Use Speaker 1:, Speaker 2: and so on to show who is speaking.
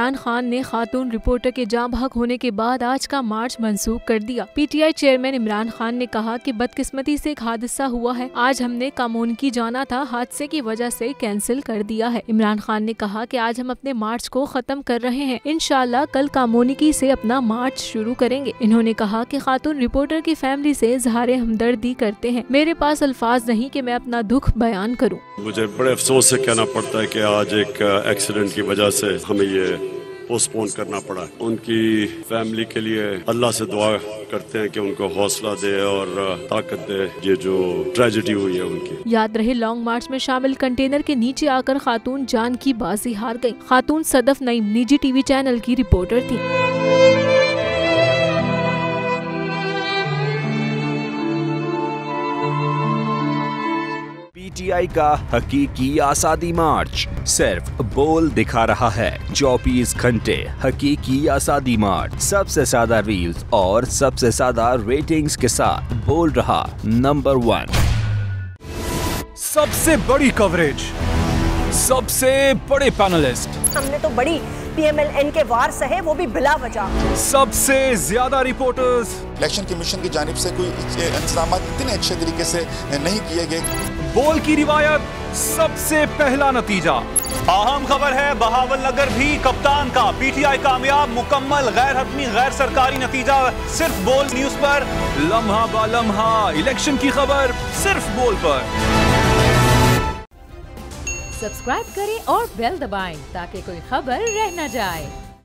Speaker 1: इमरान खान ने खातून रिपोर्टर के जाँ बहक होने के बाद आज का मार्च मंसूख कर दिया। पीटीआई चेयरमैन इमरान खान ने कहा कि बदकिस्मती से एक हादसा हुआ है, आज हमने कामोनकी जाना था, हादसे की वजह से कैंसिल कर दिया है। इमरान खान ने कहा कि आज हम अपने मार्च को खत्म कर रहे हैं, इंशाल्लाह कल कामोनकी से अपना मार्च शुरू करेंगे। इन्होंने कहा कि खातून रिपोर्टर की फैमिली से इजहारे हमदर्दी करते हैं, मेरे पास अल्फाज नहीं कि मैं अपना दुख बयान करूं।
Speaker 2: मुझे बड़े अफसोस से कहना पड़ता है कि आज एक एक्सीडेंट की वजह से हमें ये पोस्टपोन करना पड़ा। उनकी फैमिली के लिए अल्लाह से दुआ करते हैं कि उनको हौसला दे और ताकत दे, ये जो ट्रेजेडी हुई है उनकी।
Speaker 1: याद रहे लॉन्ग मार्च में शामिल कंटेनर के नीचे आकर खातून जान की बाजी हार गई। खातून सदफ नईम निजी टीवी चैनल की रिपोर्टर थी।
Speaker 3: पीटीआई का हकीकी आज़ादी मार्च सिर्फ बोल दिखा रहा है। 24 घंटे हकीकी आज़ादी मार्च, सबसे ज्यादा रील्स और सबसे ज्यादा रेटिंग्स के साथ बोल रहा नंबर 1।
Speaker 4: सबसे बड़ी कवरेज, सबसे बड़े पैनलिस्ट,
Speaker 5: हमने तो बड़ी पीएमएलएन के वार सहे, वो भी बिला वजह।
Speaker 4: सबसे ज्यादा रिपोर्टर्स।
Speaker 6: इलेक्शन कमीशन की जानिब से कोई इंतजाम इतने अच्छे तरीके से नहीं किए गए।
Speaker 4: बोल की रिवायत, सबसे पहला नतीजा।
Speaker 7: अहम खबर है बहावल नगर भी कप्तान का, पीटीआई कामयाब, मुकम्मल गैर हतमी गैर सरकारी नतीजा सिर्फ बोल न्यूज पर।
Speaker 4: लम्हा बा लम्हा इलेक्शन की खबर सिर्फ बोल पर।
Speaker 8: सब्सक्राइब करें और बेल दबाएं ताकि कोई खबर रह न जाए।